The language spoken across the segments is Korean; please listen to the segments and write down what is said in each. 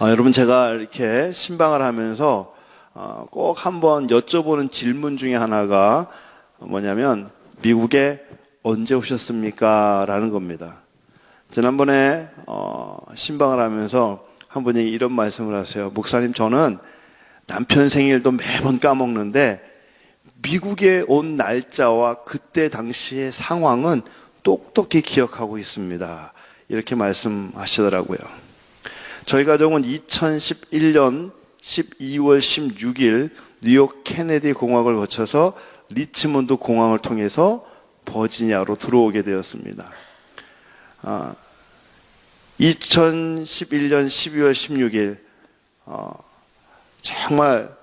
여러분, 제가 이렇게 신방을 하면서 꼭 한번 여쭤보는 질문 중에 하나가 뭐냐면, 미국에 언제 오셨습니까? 라는 겁니다. 지난번에 신방을 하면서 한 분이 이런 말씀을 하세요. 목사님, 저는 남편 생일도 매번 까먹는데 미국에 온 날짜와 그때 당시의 상황은 똑똑히 기억하고 있습니다. 이렇게 말씀하시더라고요. 저희 가족은 2011년 12월 16일 뉴욕 케네디 공항을 거쳐서 리치몬드 공항을 통해서 버지니아로 들어오게 되었습니다. 2011년 12월 16일 정말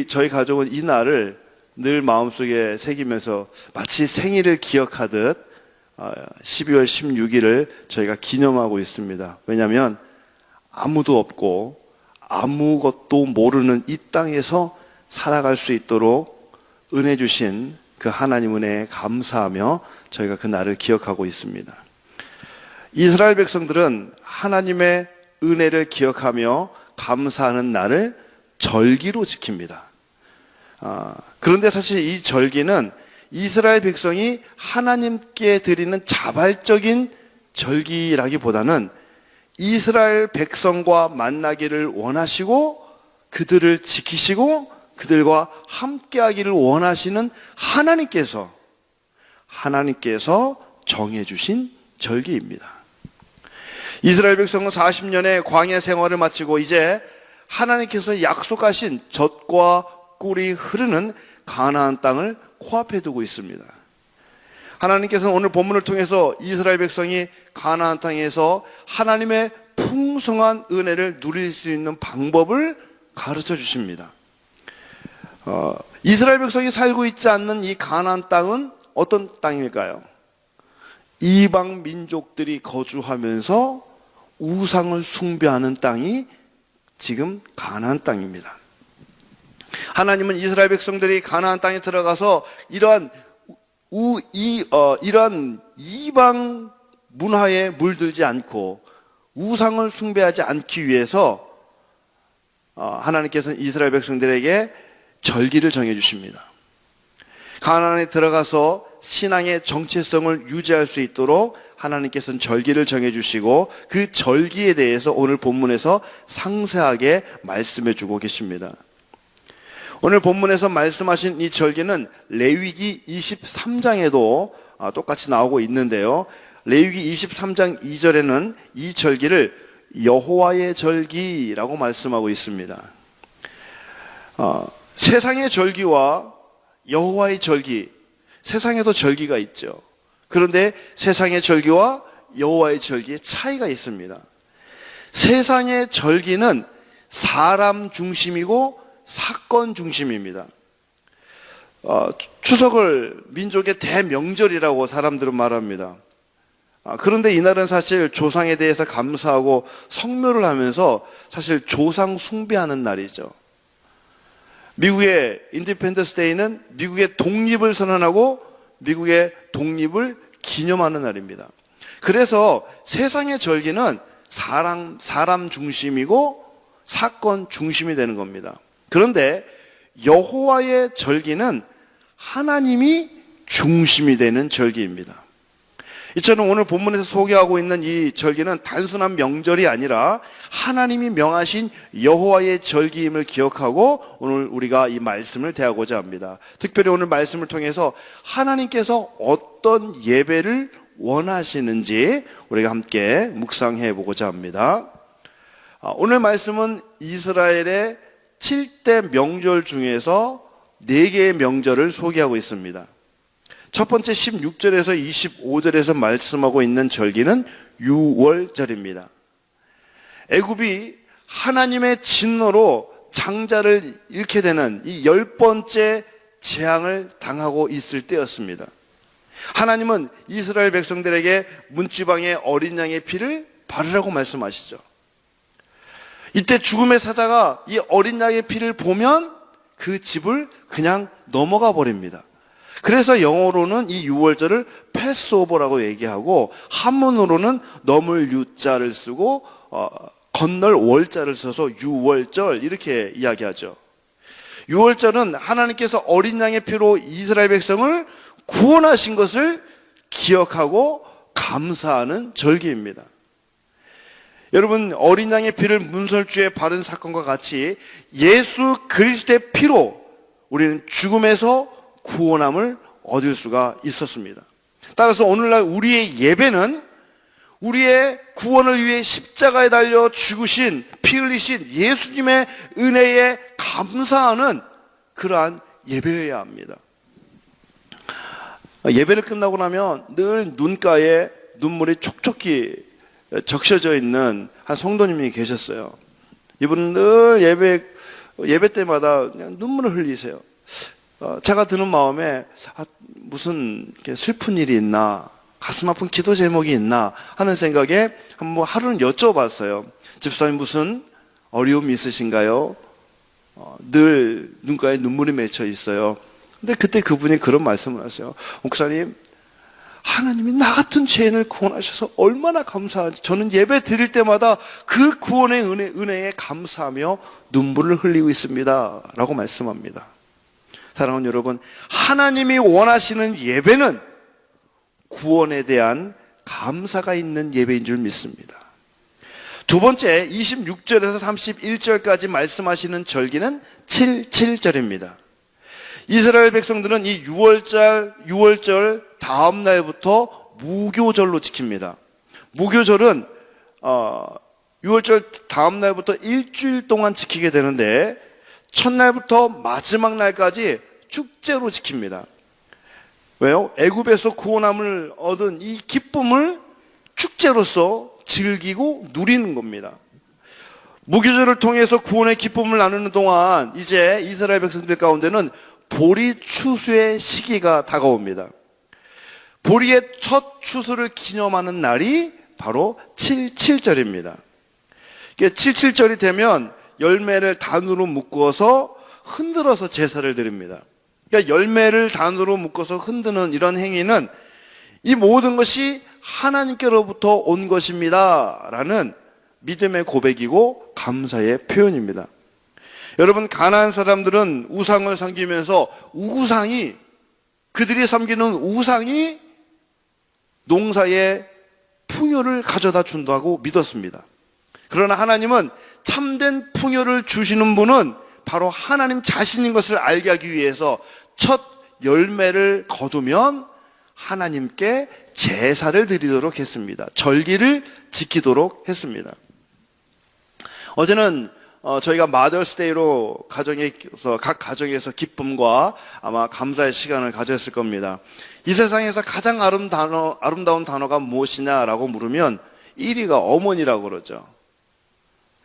저희 가족은 이 날을 늘 마음속에 새기면서 마치 생일을 기억하듯 12월 16일을 저희가 기념하고 있습니다. 왜냐하면 아무도 없고 아무것도 모르는 이 땅에서 살아갈 수 있도록 은혜 주신 그 하나님 은혜에 감사하며 저희가 그 날을 기억하고 있습니다. 이스라엘 백성들은 하나님의 은혜를 기억하며 감사하는 날을 절기로 지킵니다. 그런데 사실 이 절기는 이스라엘 백성이 하나님께 드리는 자발적인 절기라기보다는 이스라엘 백성과 만나기를 원하시고 그들을 지키시고 그들과 함께하기를 원하시는 하나님께서 정해주신 절기입니다. 이스라엘 백성은 40년의 광야 생활을 마치고 이제 하나님께서 약속하신 젖과 꿀이 흐르는 가나안 땅을 코앞에 두고 있습니다. 하나님께서는 오늘 본문을 통해서 이스라엘 백성이 가나안 땅에서 하나님의 풍성한 은혜를 누릴 수 있는 방법을 가르쳐 주십니다. 이스라엘 백성이 살고 있지 않는 이 가나안 땅은 어떤 땅일까요? 이방 민족들이 거주하면서 우상을 숭배하는 땅이 지금 가나안 땅입니다. 하나님은 이스라엘 백성들이 가나안 땅에 들어가서 이러한 이방 문화에 물들지 않고 우상을 숭배하지 않기 위해서 하나님께서는 이스라엘 백성들에게 절기를 정해주십니다. 가나안에 들어가서 신앙의 정체성을 유지할 수 있도록 하나님께서는 절기를 정해주시고 그 절기에 대해서 오늘 본문에서 상세하게 말씀해주고 계십니다. 오늘 본문에서 말씀하신 이 절기는 레위기 23장에도 똑같이 나오고 있는데요. 레위기 23장 2절에는 이 절기를 여호와의 절기라고 말씀하고 있습니다. 세상의 절기와 여호와의 절기, 세상에도 절기가 있죠. 그런데 세상의 절기와 여호와의 절기의 차이가 있습니다. 세상의 절기는 사람 중심이고 사건 중심입니다. 추석을 민족의 대명절이라고 사람들은 말합니다. 그런데 이날은 사실 조상에 대해서 감사하고 성묘를 하면서 사실 조상 숭배하는 날이죠. 미국의 인디펜던스 데이는 미국의 독립을 선언하고 미국의 독립을 기념하는 날입니다. 그래서 세상의 절기는 사람 중심이고 사건 중심이 되는 겁니다. 그런데 여호와의 절기는 하나님이 중심이 되는 절기입니다. 이처럼 오늘 본문에서 소개하고 있는 이 절기는 단순한 명절이 아니라 하나님이 명하신 여호와의 절기임을 기억하고 오늘 우리가 이 말씀을 대하고자 합니다. 특별히 오늘 말씀을 통해서 하나님께서 어떤 예배를 원하시는지 우리가 함께 묵상해 보고자 합니다. 오늘 말씀은 이스라엘의 7대 명절 중에서 4개의 명절을 소개하고 있습니다. 첫 번째 16절에서 25절에서 말씀하고 있는 절기는 유월절입니다. 애굽이 하나님의 진노로 장자를 잃게 되는 이 10번째 재앙을 당하고 있을 때였습니다. 하나님은 이스라엘 백성들에게 문지방의 어린 양의 피를 바르라고 말씀하시죠. 이때 죽음의 사자가 이 어린 양의 피를 보면 그 집을 그냥 넘어가 버립니다. 그래서 영어로는 이 유월절을 패스오버라고 얘기하고 한문으로는 넘을 유자를 쓰고 건널 월자를 써서 유월절 이렇게 이야기하죠. 유월절은 하나님께서 어린 양의 피로 이스라엘 백성을 구원하신 것을 기억하고 감사하는 절기입니다. 여러분, 어린 양의 피를 문설주에 바른 사건과 같이 예수 그리스도의 피로 우리는 죽음에서 구원함을 얻을 수가 있었습니다. 따라서 오늘날 우리의 예배는 우리의 구원을 위해 십자가에 달려 죽으신, 피 흘리신 예수님의 은혜에 감사하는 그러한 예배여야 합니다. 예배를 끝나고 나면 늘 눈가에 눈물이 촉촉히 적셔져 있는 한 성도님이 계셨어요. 이분은 늘 예배 때마다 그냥 눈물을 흘리세요. 제가 드는 마음에 무슨 슬픈 일이 있나, 가슴 아픈 기도 제목이 있나 하는 생각에 한번 하루는 여쭤봤어요. 집사님 무슨 어려움이 있으신가요? 늘 눈가에 눈물이 맺혀 있어요. 근데 그때 그분이 그런 말씀을 하세요. 목사님, 하나님이 나 같은 죄인을 구원하셔서 얼마나 감사한지 저는 예배 드릴 때마다 그 구원의 은혜에 감사하며 눈물을 흘리고 있습니다 라고 말씀합니다. 사랑하는 여러분, 하나님이 원하시는 예배는 구원에 대한 감사가 있는 예배인 줄 믿습니다. 두 번째, 26절에서 31절까지 말씀하시는 절기는 77절입니다. 이스라엘 백성들은 이 6월절 다음 날부터 무교절로 지킵니다. 무교절은 6월절 다음 날부터 일주일 동안 지키게 되는데 첫날부터 마지막 날까지 축제로 지킵니다. 왜요? 애굽에서 구원함을 얻은 이 기쁨을 축제로서 즐기고 누리는 겁니다. 무교절을 통해서 구원의 기쁨을 나누는 동안 이제 이스라엘 백성들 가운데는 보리 추수의 시기가 다가옵니다. 보리의 첫 추수를 기념하는 날이 바로 77절입니다. 77절이 되면 열매를 단으로 묶어서 흔들어서 제사를 드립니다. 그러니까 열매를 단으로 묶어서 흔드는 이런 행위는 이 모든 것이 하나님께로부터 온 것입니다 라는 믿음의 고백이고 감사의 표현입니다. 여러분, 가나안 사람들은 우상을 섬기면서 그들이 섬기는 우상이 농사에 풍요를 가져다 준다고 믿었습니다. 그러나 하나님은 참된 풍요를 주시는 분은 바로 하나님 자신인 것을 알게 하기 위해서 첫 열매를 거두면 하나님께 제사를 드리도록 했습니다. 절기를 지키도록 했습니다. 어제는 저희가 마더스데이로 각 가정에서 기쁨과 아마 감사의 시간을 가졌을 겁니다. 이 세상에서 가장 아름다운 단어가 무엇이냐라고 물으면 1위가 어머니라고 그러죠.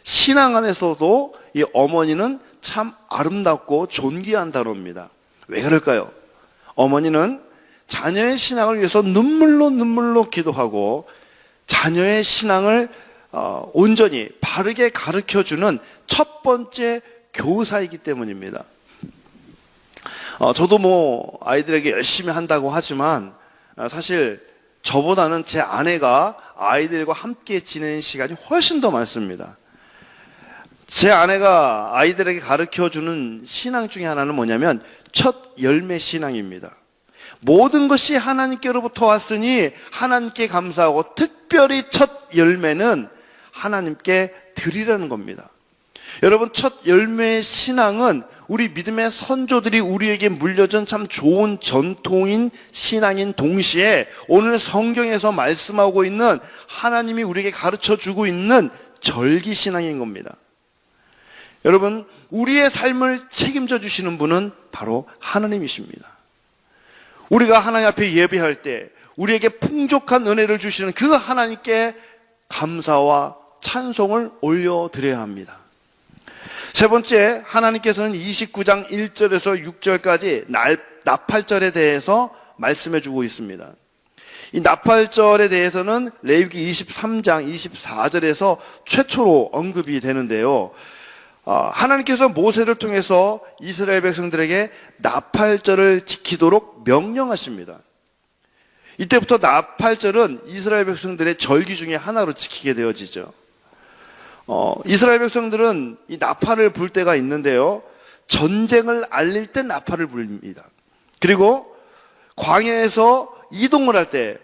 신앙 안에서도 이 어머니는 참 아름답고 존귀한 단어입니다. 왜 그럴까요? 어머니는 자녀의 신앙을 위해서 눈물로 기도하고 자녀의 신앙을 온전히 바르게 가르쳐주는 첫 번째 교사이기 때문입니다. 저도 아이들에게 열심히 한다고 하지만 사실 저보다는 제 아내가 아이들과 함께 지내는 시간이 훨씬 더 많습니다. 제 아내가 아이들에게 가르쳐주는 신앙 중에 하나는 뭐냐면 첫 열매 신앙입니다. 모든 것이 하나님께로부터 왔으니 하나님께 감사하고 특별히 첫 열매는 하나님께 드리라는 겁니다. 여러분, 첫 열매의 신앙은 우리 믿음의 선조들이 우리에게 물려준 참 좋은 전통인 신앙인 동시에 오늘 성경에서 말씀하고 있는 하나님이 우리에게 가르쳐주고 있는 절기 신앙인 겁니다. 여러분, 우리의 삶을 책임져 주시는 분은 바로 하나님이십니다. 우리가 하나님 앞에 예배할 때 우리에게 풍족한 은혜를 주시는 그 하나님께 감사와 찬송을 올려드려야 합니다. 세 번째, 하나님께서는 29장 1절에서 6절까지 나팔절에 대해서 말씀해 주고 있습니다. 이 나팔절에 대해서는 레위기 23장 24절에서 최초로 언급이 되는데요. 하나님께서 모세를 통해서 이스라엘 백성들에게 나팔절을 지키도록 명령하십니다. 이때부터 나팔절은 이스라엘 백성들의 절기 중에 하나로 지키게 되어지죠. 이스라엘 백성들은 이 나팔을 불 때가 있는데요. 전쟁을 알릴 때 나팔을 불립니다. 그리고 광야에서 이동을 할 때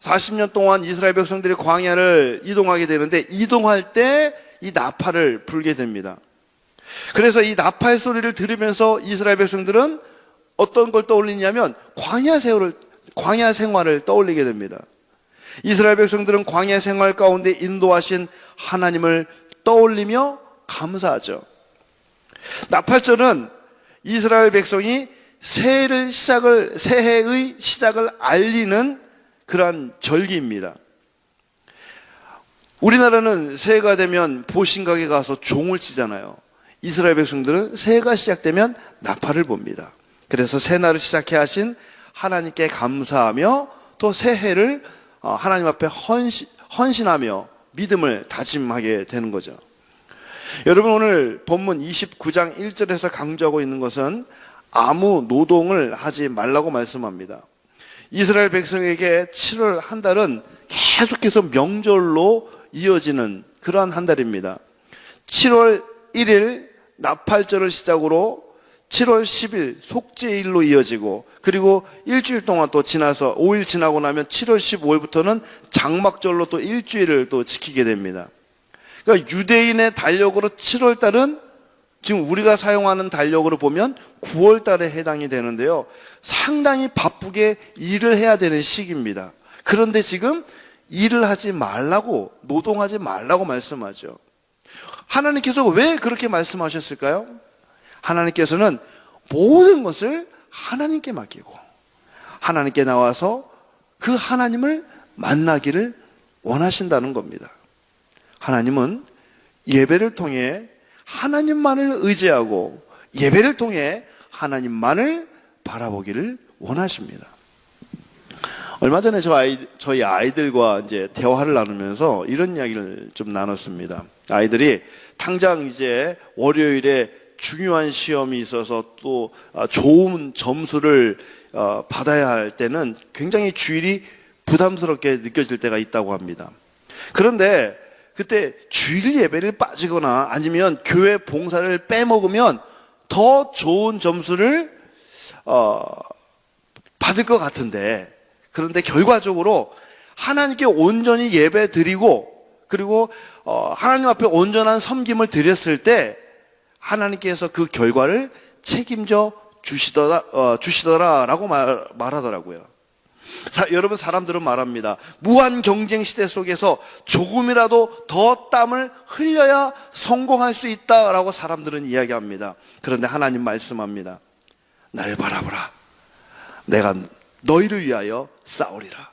40년 동안 이스라엘 백성들이 광야를 이동하게 되는데 이동할 때 이 나팔을 불게 됩니다. 그래서 이 나팔 소리를 들으면서 이스라엘 백성들은 어떤 걸 떠올리냐면 광야 생활을 떠올리게 됩니다. 이스라엘 백성들은 광야 생활 가운데 인도하신 하나님을 떠올리며 감사하죠. 나팔절은 이스라엘 백성이 새해의 시작을 알리는 그러한 절기입니다. 우리나라는 새해가 되면 보신각에 가서 종을 치잖아요. 이스라엘 백성들은 새해가 시작되면 나팔을 봅니다. 그래서 새날을 시작해 하신 하나님께 감사하며 또 새해를 하나님 앞에 헌신하며 믿음을 다짐하게 되는 거죠. 여러분, 오늘 본문 29장 1절에서 강조하고 있는 것은 아무 노동을 하지 말라고 말씀합니다. 이스라엘 백성에게 7월 한 달은 계속해서 명절로 이어지는 그러한 한 달입니다. 7월 1일 나팔절을 시작으로 7월 10일 속죄일로 이어지고, 그리고 일주일 동안 또 지나서 5일 지나고 나면 7월 15일부터는 장막절로 또 일주일을 또 지키게 됩니다. 그러니까 유대인의 달력으로 7월 달은 지금 우리가 사용하는 달력으로 보면 9월 달에 해당이 되는데요. 상당히 바쁘게 일을 해야 되는 시기입니다. 그런데 지금 일을 하지 말라고, 노동하지 말라고 말씀하죠. 하나님께서 왜 그렇게 말씀하셨을까요? 하나님께서는 모든 것을 하나님께 맡기고 하나님께 나와서 그 하나님을 만나기를 원하신다는 겁니다. 하나님은 예배를 통해 하나님만을 의지하고 예배를 통해 하나님만을 바라보기를 원하십니다. 얼마 전에 저희 아이들과 이제 대화를 나누면서 이런 이야기를 좀 나눴습니다. 아이들이 당장 이제 월요일에 중요한 시험이 있어서 또 좋은 점수를 받아야 할 때는 굉장히 주일이 부담스럽게 느껴질 때가 있다고 합니다. 그런데 그때 주일 예배를 빠지거나 아니면 교회 봉사를 빼먹으면 더 좋은 점수를 받을 것 같은데, 그런데 결과적으로 하나님께 온전히 예배 드리고 그리고 하나님 앞에 온전한 섬김을 드렸을 때 하나님께서 그 결과를 책임져 주시더라라고 말하더라고요. 여러분, 사람들은 말합니다. 무한 경쟁 시대 속에서 조금이라도 더 땀을 흘려야 성공할 수 있다라고 사람들은 이야기합니다. 그런데 하나님 말씀합니다. 나를 바라보라. 내가 너희를 위하여 싸우리라.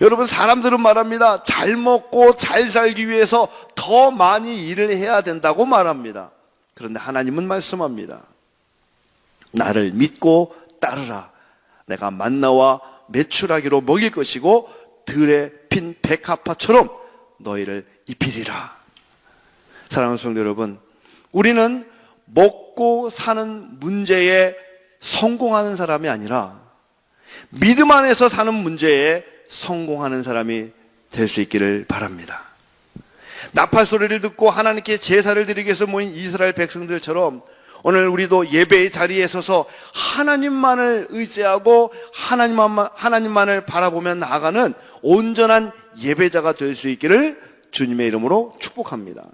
여러분, 사람들은 말합니다. 잘 먹고 잘 살기 위해서 더 많이 일을 해야 된다고 말합니다. 그런데 하나님은 말씀합니다. 나를 믿고 따르라. 내가 만나와 메추라기로 먹일 것이고 들에 핀 백합화처럼 너희를 입히리라. 사랑하는 성도 여러분, 우리는 먹고 사는 문제에 성공하는 사람이 아니라 믿음 안에서 사는 문제에 성공하는 사람이 될 수 있기를 바랍니다. 나팔 소리를 듣고 하나님께 제사를 드리기 위해서 모인 이스라엘 백성들처럼 오늘 우리도 예배의 자리에 서서 하나님만을 의지하고 하나님만을 바라보며 나아가는 온전한 예배자가 될 수 있기를 주님의 이름으로 축복합니다.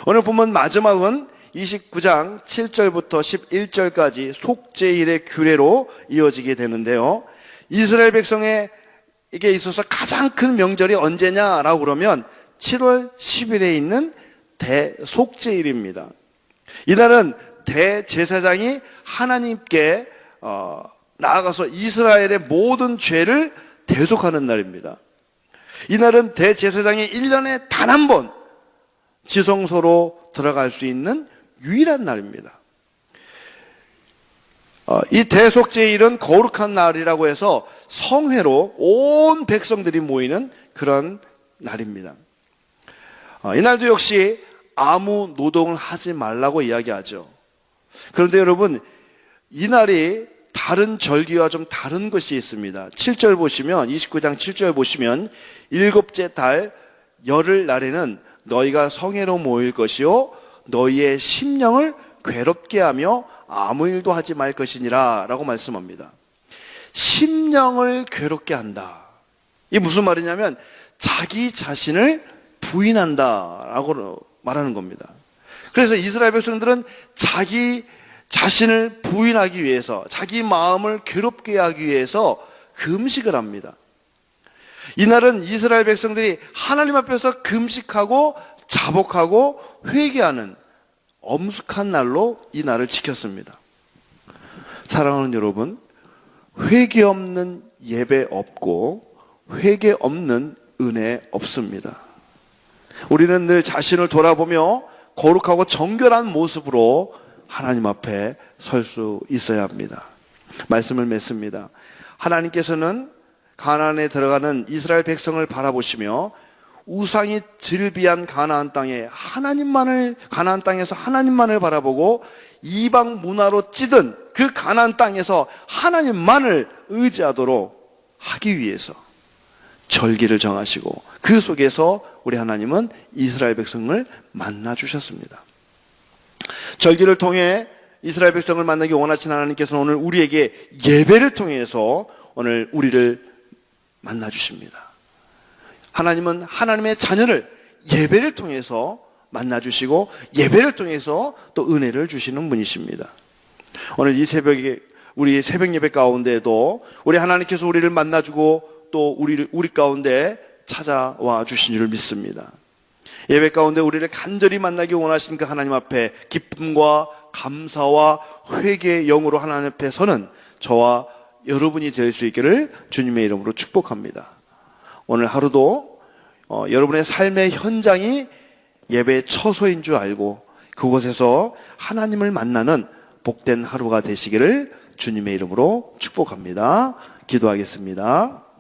오늘 본문 마지막은 29장 7절부터 11절까지 속죄일의 규례로 이어지게 되는데요. 이스라엘 백성에게 있어서 가장 큰 명절이 언제냐라고 그러면 7월 10일에 있는 대속죄일입니다. 이날은 대제사장이 하나님께 나아가서 이스라엘의 모든 죄를 대속하는 날입니다. 이날은 대제사장이 1년에 단 한 번 지성소로 들어갈 수 있는 유일한 날입니다. 이 대속죄일은 거룩한 날이라고 해서 성회로 온 백성들이 모이는 그런 날입니다. 이날도 역시 아무 노동을 하지 말라고 이야기하죠. 그런데 여러분, 이날이 다른 절기와 좀 다른 것이 있습니다. 7절 보시면, 29장 7절 보시면 일곱째 달 열흘 날에는 너희가 성회로 모일 것이요 너희의 심령을 괴롭게 하며 아무 일도 하지 말 것이니라 라고 말씀합니다. 심령을 괴롭게 한다. 이게 무슨 말이냐면 자기 자신을 부인한다 라고 말하는 겁니다. 그래서 이스라엘 백성들은 자기 자신을 부인하기 위해서, 자기 마음을 괴롭게 하기 위해서 금식을 합니다. 이날은 이스라엘 백성들이 하나님 앞에서 금식하고 자복하고 회개하는 엄숙한 날로 이 날을 지켰습니다. 사랑하는 여러분, 회개 없는 예배 없고 회개 없는 은혜 없습니다. 우리는 늘 자신을 돌아보며 거룩하고 정결한 모습으로 하나님 앞에 설 수 있어야 합니다. 말씀을 맺습니다. 하나님께서는 가나안에 들어가는 이스라엘 백성을 바라보시며 우상이 즐비한 가나안 땅에서 하나님만을 바라보고 이방 문화로 찌든 그 가나안 땅에서 하나님만을 의지하도록 하기 위해서 절기를 정하시고 그 속에서 우리 하나님은 이스라엘 백성을 만나 주셨습니다. 절기를 통해 이스라엘 백성을 만나기 원하신 하나님께서는 오늘 우리에게 예배를 통해서 오늘 우리를 만나 주십니다. 하나님은 하나님의 자녀를 예배를 통해서 만나 주시고 예배를 통해서 또 은혜를 주시는 분이십니다. 오늘 이 새벽에 우리 새벽 예배 가운데도 우리 하나님께서 우리를 만나 주고 또 우리 가운데 찾아와 주신 줄 믿습니다. 예배 가운데 우리를 간절히 만나기 원하신 그 하나님 앞에 기쁨과 감사와 회개의 영으로 하나님 앞에 서는 저와 여러분이 될 수 있기를 주님의 이름으로 축복합니다. 오늘 하루도 여러분의 삶의 현장이 예배의 처소인 줄 알고 그곳에서 하나님을 만나는 복된 하루가 되시기를 주님의 이름으로 축복합니다. 기도하겠습니다.